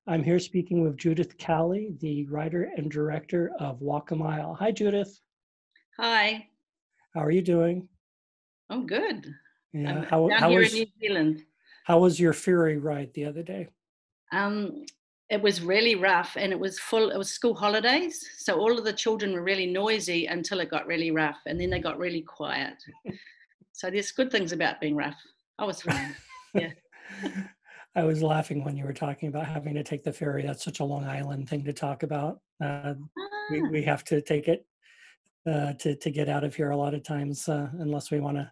I'm here speaking with Judith Calley, the writer and director of Walk a Mile. Hi, Judith. Hi, How are you doing? I'm good. Yeah. I'm How down how here in was New Zealand. how was your ferry ride the other day? Um, it was really rough and it was full, it was school holidays. So all of the children were really noisy until it got really rough and then they got really quiet. So there's good things about being rough. I was fine. Yeah. I was laughing when you were talking about having to take the ferry. That's such a Long Island thing to talk about. We Ah, have to take it to get out of here a lot of times, unless we want to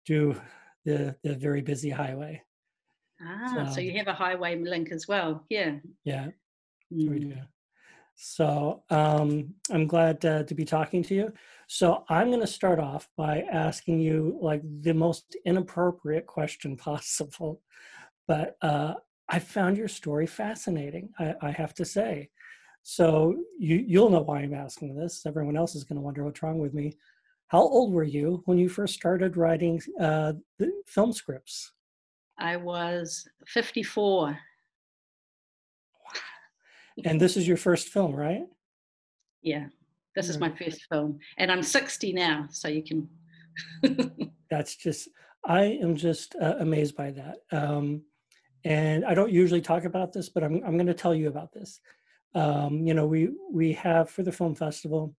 do the very busy highway. so So you have a highway link as well. Yeah. yeah, we do. Mm. So I'm glad to be talking to you. So I'm going to start off by asking you like the most inappropriate question possible, but I found your story fascinating. I have to say. So you'll know why I'm asking this. Everyone else is going to wonder what's wrong with me. How old were you when you first started writing the film scripts? I was 54. And this is your first film, right? Yeah. This is my Right. first film and I'm 60 now. So you can. That's just, I am just amazed by that. And I don't usually talk about this, but I'm going to tell you about this. We have for the film festival,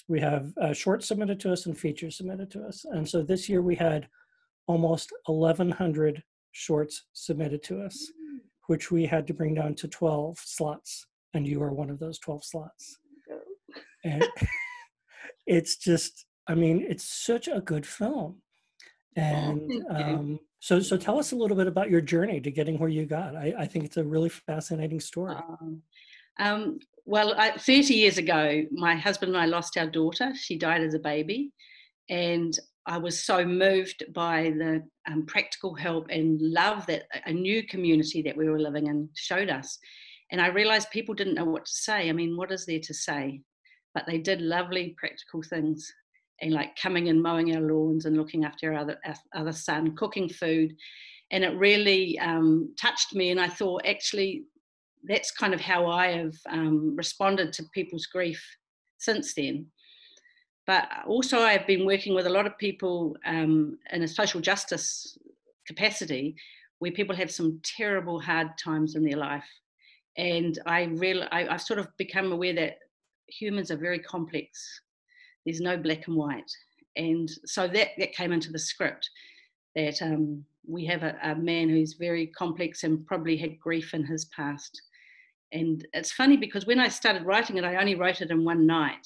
we have shorts submitted to us and features submitted to us. And so this year we had almost 1,100 shorts submitted to us, which we had to bring down to 12 slots. And you are one of those 12 slots. And it's just, I mean, it's such a good film. Oh, And thank you. so tell us a little bit about your journey to getting where you got. I think it's a really fascinating story. Um, well, 30 years ago, my husband and I lost our daughter. She died as a baby. And I was so moved by the practical help and love that a new community that we were living in showed us. And I realized people didn't know what to say. I mean, what is there to say? But they did lovely practical things and like coming and mowing our lawns and looking after our other son, cooking food. And it really touched me. And I thought, actually, that's kind of how I have responded to people's grief since then. But also, I've been working with a lot of people in a social justice capacity where people have some terrible, hard times in their life. And I've sort of become aware that humans are very complex. There's no black and white. And so that came into the script that we have a man who's very complex and probably had grief in his past. And it's funny because when I started writing it, I only wrote it in one night.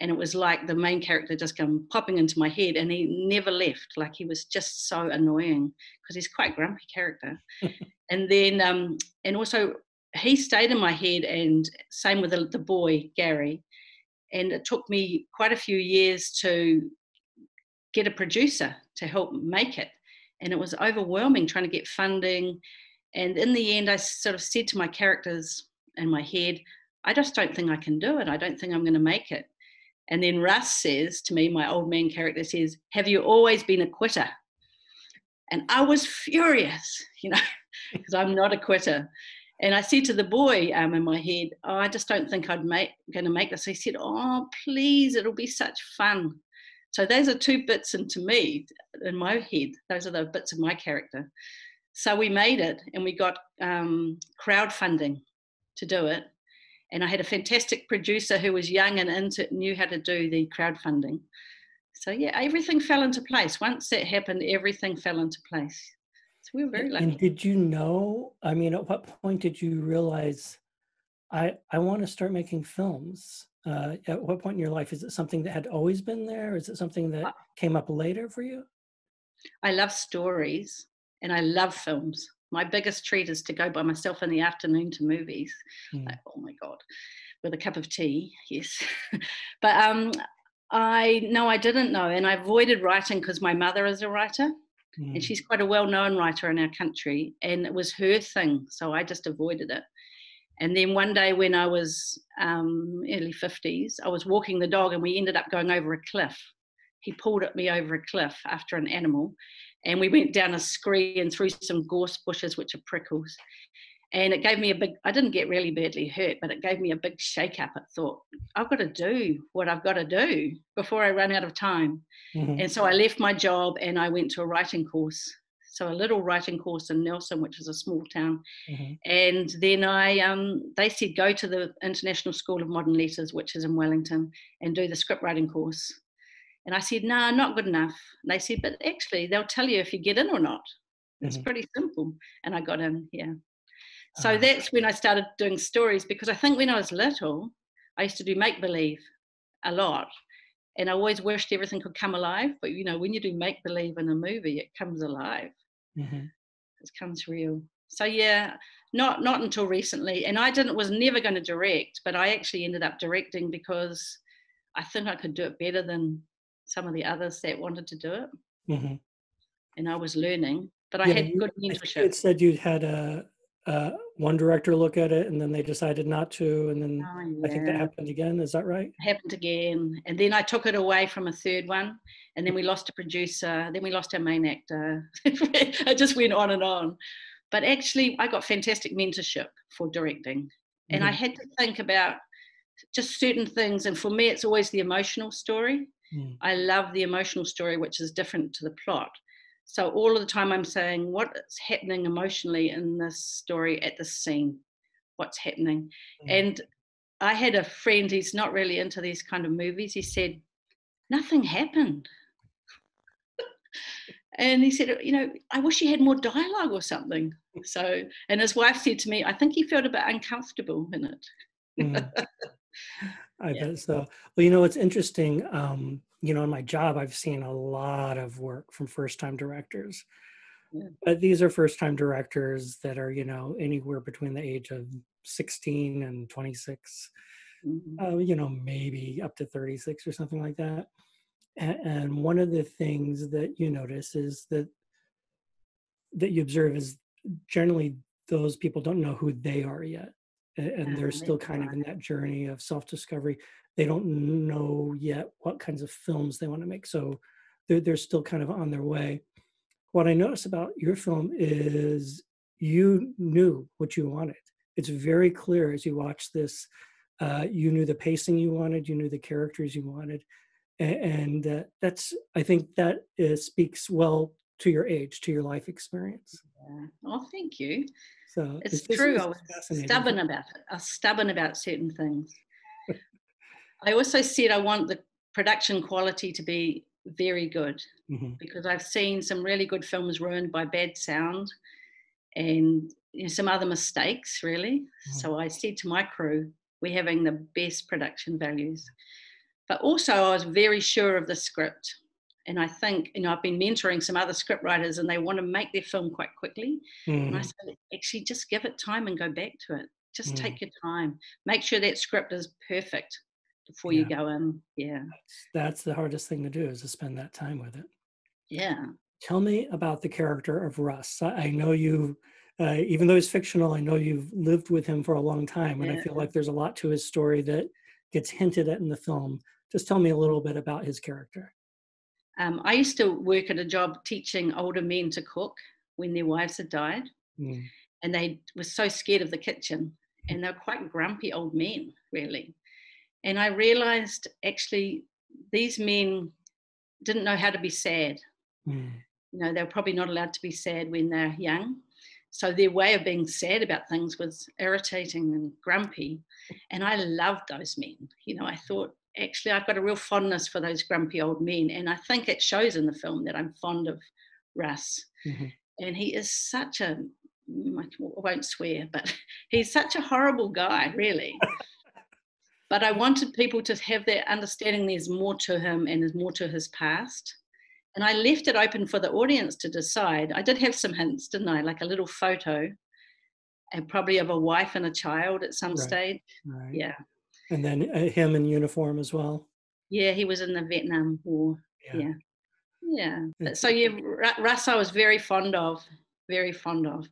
And it was like the main character just come popping into my head and he never left. Like he was just so annoying because he's quite a grumpy character. And then, and also he stayed in my head and same with the boy, Gary. And it took me quite a few years to get a producer to help make it. And it was overwhelming trying to get funding. And in the end, I sort of said to my characters in my head, I just don't think I can do it. I don't think I'm going to make it. And then Russ says to me, my old man character says, have you always been a quitter? And I was furious, because I'm not a quitter. And I said to the boy in my head, oh, I just don't think going to make this. He said, oh, please, it'll be such fun. So those are two bits into me, in my head. Those are the bits of my character. So we made it and we got crowdfunding to do it. And I had a fantastic producer who was young and knew how to do the crowdfunding. So yeah, everything fell into place. Once that happened, everything fell into place. So we were very And lucky. did you know, I mean, at what point did you realize I want to start making films? At what point in your life? Is it something that had always been there? Is it something that came up later for you? I love stories and I love films. My biggest treat is to go by myself in the afternoon to movies. Mm. Like, oh my God, with a cup of tea, yes. But I didn't know. And I avoided writing because my mother is a writer and Mm. she's quite a well-known writer in our country. And it was her thing. So I just avoided it. And then one day when I was early 50s, I was walking the dog and we ended up going over a cliff. He pulled at me over a cliff after an animal and we went down a scree and through some gorse bushes, which are prickles. And it gave me a big, I didn't get really badly hurt, but it gave me a big shake up. I thought, I've got to do what I've got to do before I run out of time. Mhm. And so I left my job and I went to a writing course. So a little writing course in Nelson, which is a small town. Mhm. And then they said, go to the International School of Modern Letters, which is in Wellington, and do the script writing course. And I said, no, not good enough. And they said, but actually, they'll tell you if you get in or not. It's Mhm. pretty simple. And I got in, yeah. So Ah, that's when I started doing stories, because I think when I was little, I used to do make believe a lot. And I always wished everything could come alive. But, when you do make believe in a movie, it comes alive. mhm. It comes real. So yeah, not until recently. And was never going to direct, but I actually ended up directing because I think I could do it better than some of the others that wanted to do it. Mhm. And I was learning, but I Yeah, had good I think you mentorship. had said you had one director look at it, and then they decided not to, and then Oh I think that yeah. happened again. Is that right? Happened again. And then I took it away from a third one. And then we lost a producer. Then we lost our main actor. It just went on and on. But actually, I got fantastic mentorship for directing. And I Mhm. had to think about just certain things. And for me, it's always the emotional story. Mm. I love the emotional story, which is different to the plot. So all of the time, I'm saying, what is happening emotionally in this story at this scene? What's happening? Mm. And I had a friend, he's not really into these kind of movies. He said, nothing happened. And he said, I wish you had more dialogue or something. So, and his wife said to me, I think he felt a bit uncomfortable in Mm. it. I Yeah. bet so. Well, it's interesting. In my job, I've seen a lot of work from first-time directors. Yeah. But these are first-time directors that are, anywhere between the age of 16 and 26, Mhm. maybe up to 36 or something like that. And one of the things that you notice is that you observe is generally those people don't know who they are yet. And they're That's still kind of in right. that journey of self-discovery. They don't know yet what kinds of films they want to make. So they're still kind of on their way. What I notice about your film is you knew what you wanted. It's very clear as you watch this. You knew the pacing you wanted, you knew the characters you wanted, and I think that speaks well to your age, to your life experience. Yeah. Oh, thank you. So It's it's, this true. is I was fascinating to stubborn about it. I was stubborn about certain things. I also said I want the production quality to be very good, me. Hmm. because I've seen some really good films ruined by bad sound and some other mistakes, really. Hmm. So I said to my crew, we're having the best production values. But also, I was very sure of the script. And I think, I've been mentoring some other script writers and they want to make their film quite quickly. And I Hmm. said, actually, just give it time and go back to it. Just Hmm. take your time. Make sure that script is perfect before you Yeah, go in. Yeah. that's the hardest thing to do is to spend that time with it. Yeah. Tell me about the character of Russ. I know you, even though he's fictional, I know you've lived with him for a long time, and I Yeah. feel like there's a lot to his story that gets hinted at in the film. Just tell me a little bit about his character. I used to work at a job teaching older men to cook when their wives had died. Mm. And they were so scared of the kitchen. And they're quite grumpy old men, really. And I realized actually these men didn't know how to be sad. Mm. They're probably not allowed to be sad when they're young. So their way of being sad about things was irritating and grumpy. And I loved those men. I thought, actually, I've got a real fondness for those grumpy old men. And I think it shows in the film that I'm fond of Russ. Mhm. And he is such I won't swear, but he's such a horrible guy, really. But I wanted people to have that understanding there's more to him and there's more to his past. And I left it open for the audience to decide. I did have some hints, didn't I? Like a little photo and probably of a wife and a child at some Right, stage. right. Yeah. And then him in uniform as well. Yeah, he was in the Vietnam War. Yeah, Yeah. Yeah. But it's so yeah, Russ I was very fond of, very fond of.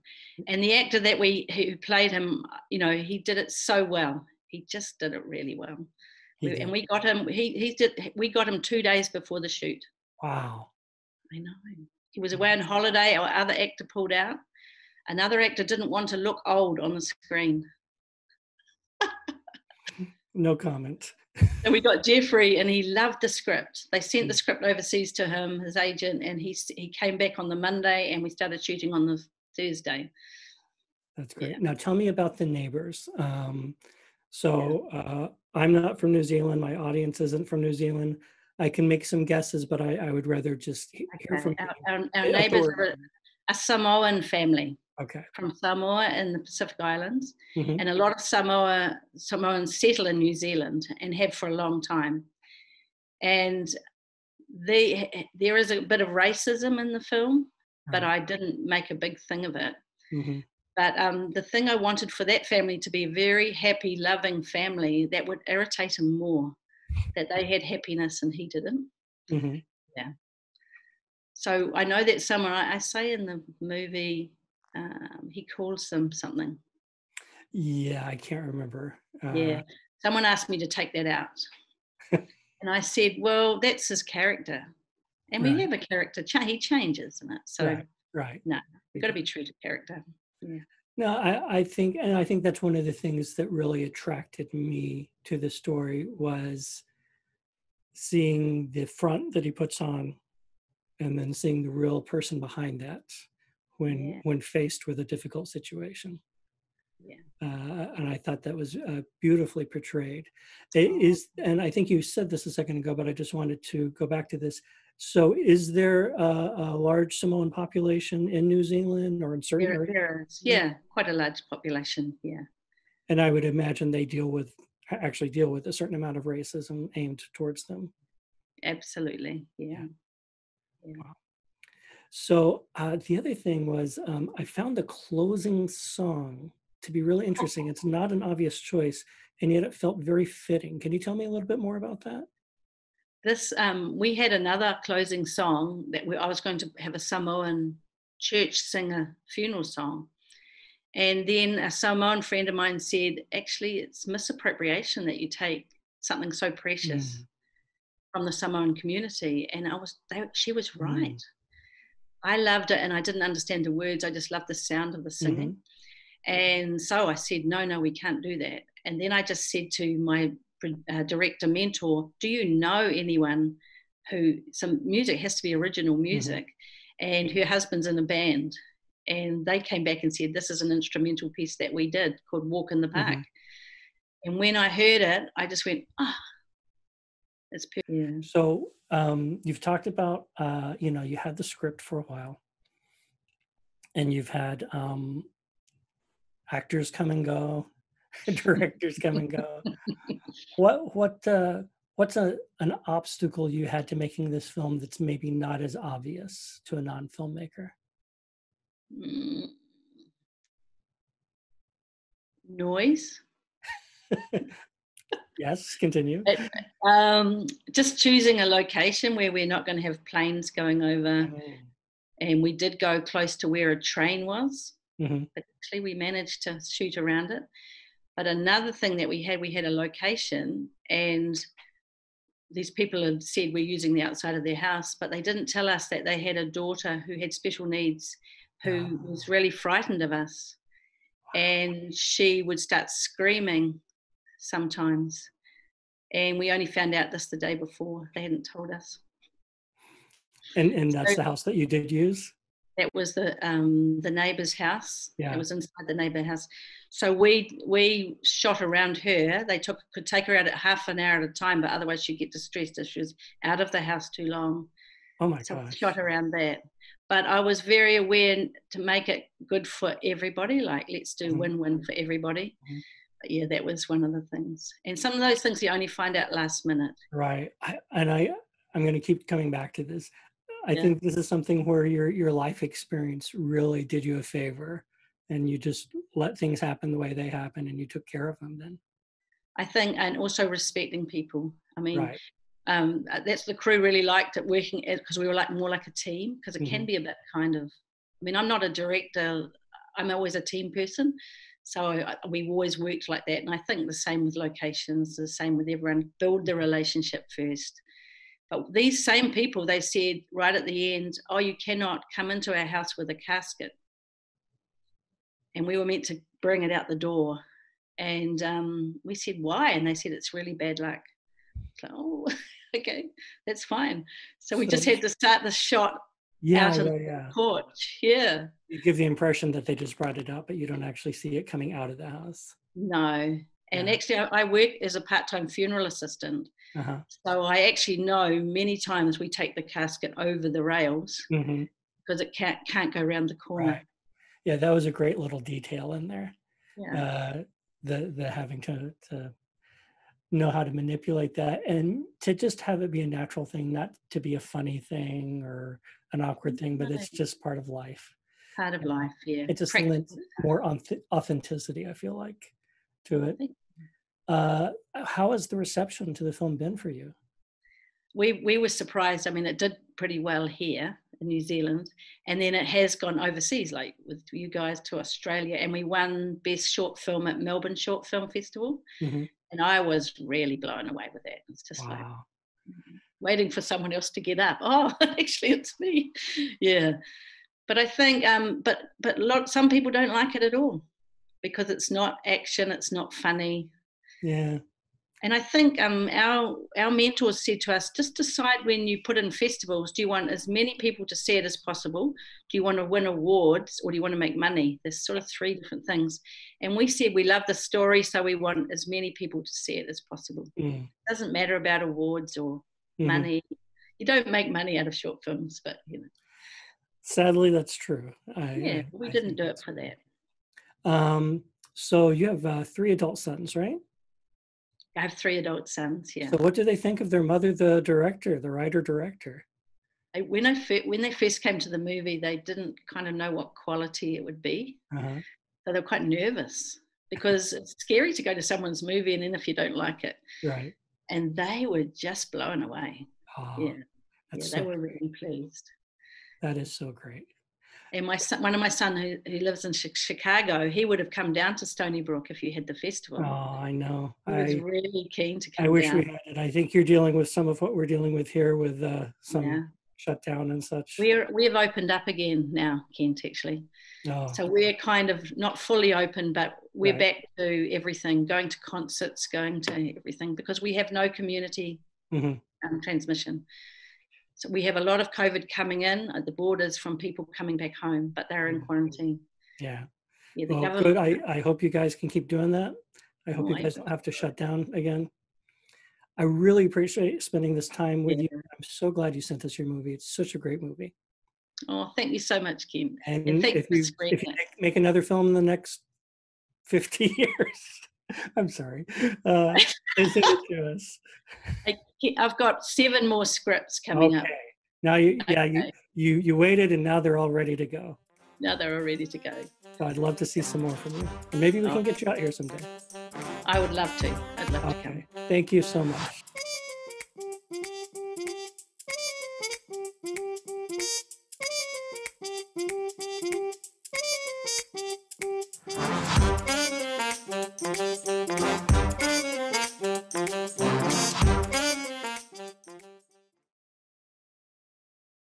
And the actor who played him, he did it so well. He just did it really well. he And did. we got him. We got him 2 days before the shoot. Wow. I know. He was away on holiday. Our other actor pulled out, Another actor didn't want to look old on the screen. No comment. So we got Jeffrey, and he loved the script. They sent the script overseas to him, his agent, and he came back on the Monday, and we started shooting on the Thursday. That's great. Yeah. Now tell me about The Neighbors. I'm not from New Zealand. My audience isn't from New Zealand. I can make some guesses, but I would rather just hear from Our the neighbours authority. are a Samoan family Okay. from Samoa in the Pacific Islands, Mhm. and a lot of Samoans settle in New Zealand and have for a long time. And there is a bit of racism in the film, but Right. I didn't make a big thing of it. Mhm. But the thing I wanted for that family to be a very happy, loving family that would irritate him more, that they had happiness and he didn't. Mhm. Yeah. So I know that someone, I say in the movie, he calls them something. Yeah, I can't remember. Yeah. Someone asked me to take that out. And I said, well, that's his character. And we Right. have a character, he changes, isn't it? So, Right. no, We you've got to do. be true to character. Yeah. No, I think, and I think that's one of the things that really attracted me to the story was seeing the front that he puts on and then seeing the real person behind that Yeah. when faced with a difficult situation. Yeah. And I thought that was beautifully portrayed. It is, and I think you said this a second ago, but I just wanted to go back to this. So, is there a large Samoan population in New Zealand or in certain areas? There is, yeah, quite a large population. Yeah. And I would imagine they actually deal with a certain amount of racism aimed towards them. Absolutely. Yeah. Yeah. Wow. So the other thing was I found the closing song to be really interesting. It's not an obvious choice, and yet it felt very fitting. Can you tell me a little bit more about that? This we had another closing song that I was going to have a Samoan church sing a funeral song, and then a Samoan friend of mine said, "Actually, it's misappropriation that you take something so precious Mm, from the Samoan community." And she was right. mm, I loved it, and I didn't understand the words. I just loved the sound of the mhm, singing. And so I said, no, no, we can't do that. And then I just said to my director mentor, do you know anyone who, some music has to be original mhm, music, and her husband's in a band. And they came back and said, this is an instrumental piece that we did called Walk in the Park. mhm. And when I heard it, I just went, it's perfect. Yeah. So you've talked about, you had the script for a while, and you've had actors come and go, directors come and go. What's an obstacle you had to making this film that's maybe not as obvious to a non-filmmaker? Mm, noise. Yes, continue. It, just choosing a location where we're not going to have planes going over. Mm. And we did go close to where a train was, Mhm, but actually we managed to shoot around it. But another thing that we had a location, and these people had said we're using the outside of their house, but they didn't tell us that they had a daughter who had special needs, who oh, was really frightened of us. And she would start screaming sometimes. And we only found out this the day before. They hadn't told us. and that's So the house that you did use? that was the neighbour's house. It Yeah. was inside the neighbour house. So we shot around her. They could take her out at half an hour at a time, but otherwise she'd get distressed if she was out of the house too long. Oh my So we gosh. shot around that. But I was very aware to make it good for everybody. Like, let's do Mhm, win-win for everybody. mhm. But yeah, that was one of the things. And some of those things you only find out last minute. Right. I'm going to keep coming back to this. I Yeah. think this is something where your life experience really did you a favor, and you just let things happen the way they happen, and you took care of them then. I think, and also respecting people. I mean, Right. that's the crew really liked it working because we were like more like a team, because it can Mhm. be a bit kind of, I mean, I'm not a director, I'm always a team person, so we've always worked like that. And I think the same with locations, the same with everyone, build the relationship first. But these same people, they said right at the end, oh, you cannot come into our house with a casket. and we were meant to bring it out the door. And we said, why? And they said, it's really bad luck. It's like, oh, okay, that's fine. So we just had to start the shot out of the porch. Yeah. You give the impression that they just brought it up, but you don't actually see it coming out of the house. No. And actually, I work as a part-time funeral assistant. So I actually know many times we take the casket over the rails because it can't go around the corner. Right. Yeah, that was a great little detail in there. Yeah. The having to know how to manipulate that and to just have it be a natural thing, not to be a funny thing or an awkward thing, but it's just part of life. Part of life, yeah. It just lends more authenticity, I feel like, to it. How has the reception to the film been for you? We were surprised. I mean, it did pretty well here in New Zealand, and then it has gone overseas, like with you guys, to Australia, and we won Best Short Film at Melbourne Short Film Festival, and I was really blown away with that. It's just like waiting for someone else to get up. Oh, actually, it's me. Yeah, but I think, but some people don't like it at all because it's not action, it's not funny. Yeah. And I think our mentors said to us, just decide when you put in festivals, do you want as many people to see it as possible? Do you want to win awards or do you want to make money? There's sort of three different things. And we said we love the story, so we want as many people to see it as possible. It doesn't matter about awards or money. You don't make money out of short films, but you know. Sadly, that's true. We didn't do it for that. So you have 3 adult sons, right? I have 3 adult sons, yeah. So what do they think of their mother, the director, the writer-director? When they first came to the movie, they didn't kind of know what quality it would be. So they were quite nervous because it's scary to go to someone's movie and then if you don't like it. Right. And they were just blown away. Oh, they were really pleased. That is so great. And my son, one of my sons who lives in Chicago, he would have come down to Stony Brook if you had the festival. Oh, I know. He was really keen to come down. I wish we had it. I think you're dealing with some of what we're dealing with here with some shutdown and such. We've opened up again now, Kent, actually. So we're kind of not fully open, but we're back to everything, going to concerts, going to everything, because we have no community transmission. So we have a lot of COVID coming in at the borders from people coming back home, but they're in quarantine. Yeah. Well, good. I hope you guys can keep doing that. I hope you guys don't have to shut down again. I really appreciate spending this time with you. I'm so glad you sent us your movie. It's such a great movie. Oh, thank you so much, Kim. And if you make another film in the next 50 years, I'm sorry, send it to us. I've got 7 more scripts coming up. Now you waited and now they're all ready to go. Now they're all ready to go. So I'd love to see some more from you. And maybe we can get you out here someday. I would love to. I'd love to come. Thank you so much.